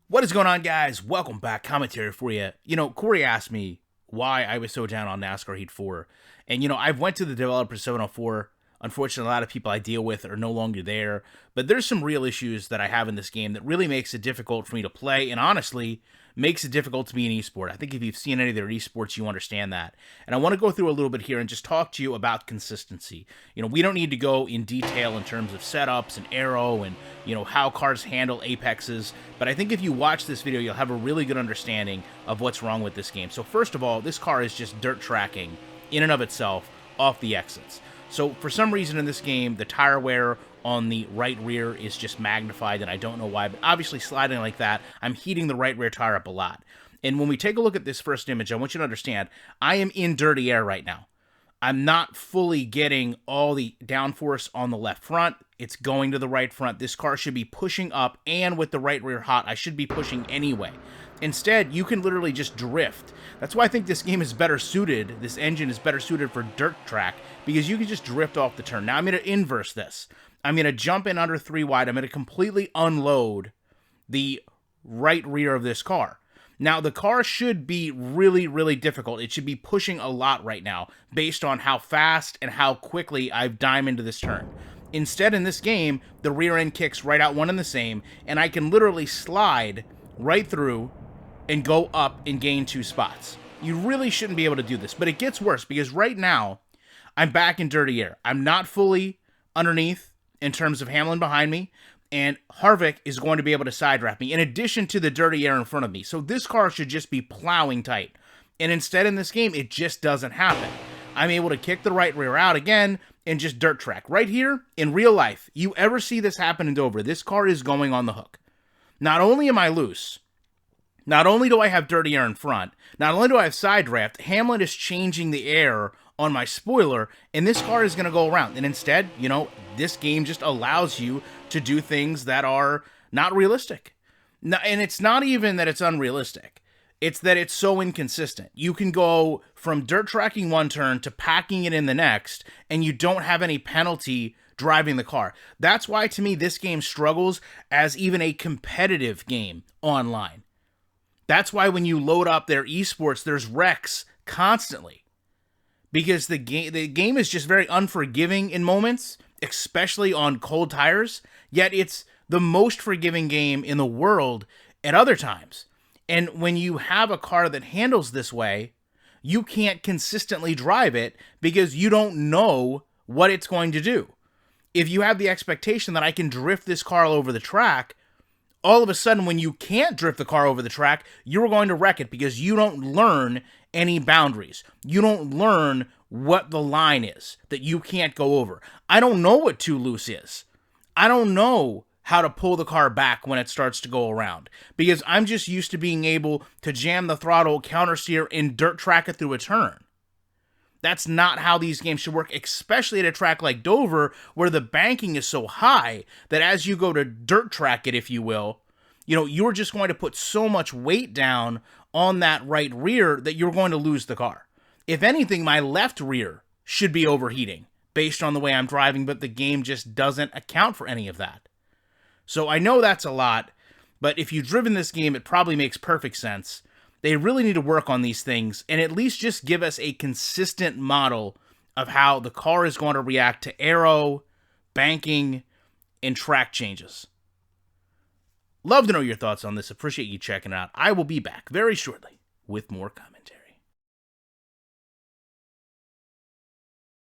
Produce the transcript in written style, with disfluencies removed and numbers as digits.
What is going on, guys? Welcome back. Commentary for you. Corey asked me why I was so down on NASCAR Heat 4. And, I've went to the developer 704. Unfortunately, a lot of people I deal with are no longer there. But there's some real issues that I have in this game that really makes it difficult for me to play. And honestly, makes it difficult to be an esport. I think if you've seen any of their esports, you understand that. And I want to go through a little bit here and just talk to you about consistency. We don't need to go in detail in terms of setups and aero and, how cars handle apexes. But I think if you watch this video, you'll have a really good understanding of what's wrong with this game. So first of all, this car is just dirt tracking in and of itself off the exits. So for some reason in this game, the tire wear on the right rear is just magnified, and I don't know why, but obviously sliding like that, I'm heating the right rear tire up a lot. And when we take a look at this first image, I want you to understand, I am in dirty air right now. I'm not fully getting all the downforce on the left front. It's going to the right front. This car should be pushing up, and with the right rear hot, I should be pushing anyway. Instead, you can literally just drift. That's why I think this game is better suited, this engine is better suited for dirt track, because you can just drift off the turn. Now, I'm going to inverse this. I'm going to jump in under 3 wide. I'm going to completely unload the right rear of this car. Now, the car should be really, really difficult. It should be pushing a lot right now based on how fast and how quickly I've dimed into this turn. Instead, in this game, the rear end kicks right out one and the same, and I can literally slide right through and go up and gain 2 spots. You really shouldn't be able to do this, but it gets worse because right now, I'm back in dirty air. I'm not fully underneath in terms of Hamlin behind me, and Harvick is going to be able to side draft me in addition to the dirty air in front of me. So this car should just be plowing tight. And instead in this game, it just doesn't happen. I'm able to kick the right rear out again and just dirt track. Right here, in real life, you ever see this happen in Dover, this car is going on the hook. Not only am I loose, not only do I have dirty air in front, not only do I have side draft, Hamlin is changing the air on my spoiler, and this car is going to go around. And instead, this game just allows you to do things that are not realistic. And it's not even that it's unrealistic. It's that it's so inconsistent. You can go from dirt tracking one turn to packing it in the next, and you don't have any penalty driving the car. That's why, to me, this game struggles as even a competitive game online. That's why when you load up their esports, there's wrecks constantly. Because the game is just very unforgiving in moments, especially on cold tires, yet it's the most forgiving game in the world at other times. And when you have a car that handles this way, you can't consistently drive it because you don't know what it's going to do. If you have the expectation that I can drift this car all over the track, all of a sudden when you can't drift the car over the track, you're going to wreck it because you don't learn any boundaries. You don't learn what the line is that you can't go over. I don't know what too loose is. I don't know how to pull the car back when it starts to go around because I'm just used to being able to jam the throttle, counter steer, and dirt track it through a turn. That's not how these games should work, especially at a track like Dover where the banking is so high that as you go to dirt track it, if you will, you're just going to put so much weight down on that right rear that you're going to lose the car. If anything, my left rear should be overheating based on the way I'm driving, but the game just doesn't account for any of that. So I know that's a lot, but if you've driven this game, it probably makes perfect sense. They really need to work on these things and at least just give us a consistent model of how the car is going to react to aero, banking, and track changes. Love to know your thoughts on this. Appreciate you checking it out. I will be back very shortly with more commentary.